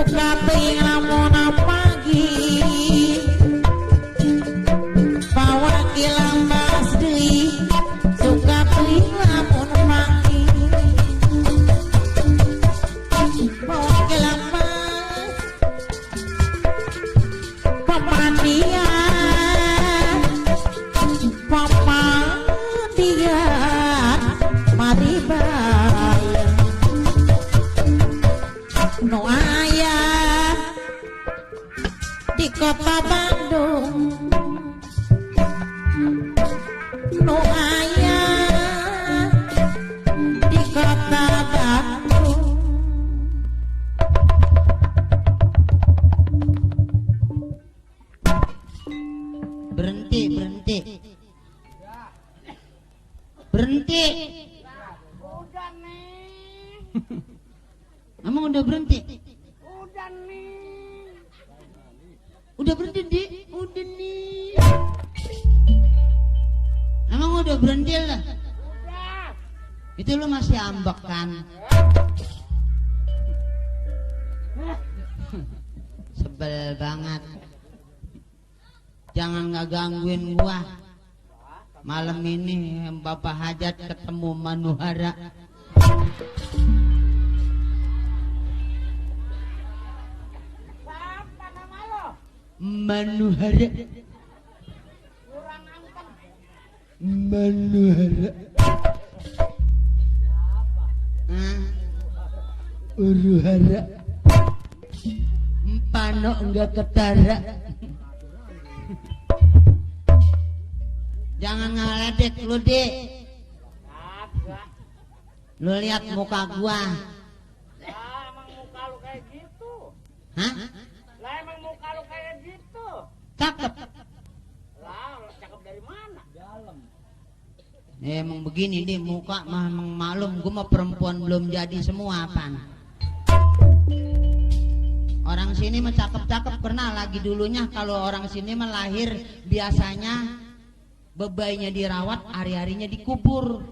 suka pengamun pagi bawa kilambas deui suka pengamun pagi bawa kilambas pemandian mari bayar nu aya di kota Bandung nu aya di kota Bandung berhenti berhenti berhenti Udah nih. emang udah berhenti Udah nih. udah berhenti di udah nih emang udah berhenti lah Udah. itu lu masih ambek kan sebel banget jangan ngegangguin gua malam ini Bapak Hajat ketemu Manuhara Siapa nama lo? Manuhara Kurang anteng. Manuhara Uruhara Pano enggak ketara jangan ngaledek lu dek Kagak. lu lihat muka gua Lah emang muka lu kayak gitu. hah Lah emang muka lu kayak gitu. cakep Lah lu cakep dari mana? Dalam. emang begini deh muka mah emang malum gua mah perempuan belum jadi semua apaan orang sini mah cakep-cakep pernah lagi dulunya kalau orang sini mah lahir biasanya bebayinya dirawat hari-harinya dikubur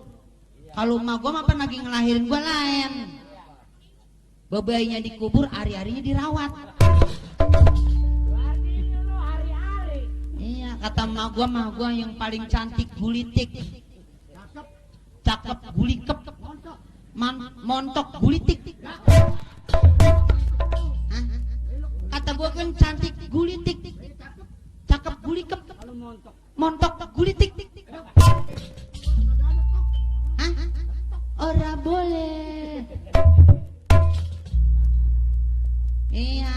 kalau emak gua mah lagi ngelahirin gua lain bebayinya dikubur hari-harinya dirawat Berarti ini lu hari-hari. iya kata emak gua yang paling cantik gulitik cakep gulikep montok gulitik hah? Kata gua kan cantik gulitik cakep gulikep Kalau montok gulitik hah? Ora boleh iya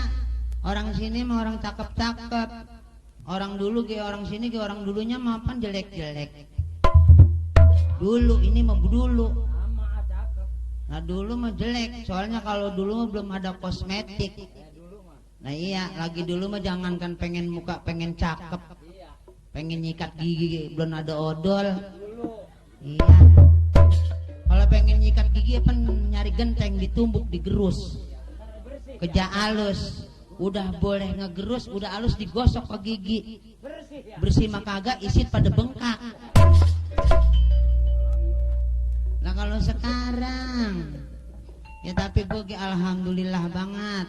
orang sini mah orang cakep-cakep orang dulu ke orang sini ke orang dulunya mah apa jelek-jelek dulu ini mah dulu sama cakep. nah dulu mah jelek soalnya kalau dulu mah belum ada kosmetik nah iya lagi dulu mah jangankan pengen muka pengen cakep pengen nyikat gigi belum ada odol iya kalau pengen nyikat gigi apa nyari genteng ditumbuk digerus kerja alus udah boleh ngegerus udah alus digosok ke gigi Bersih ya. bersih mah kagak isit pada bengkak nah kalau sekarang ya tapi gue alhamdulillah banget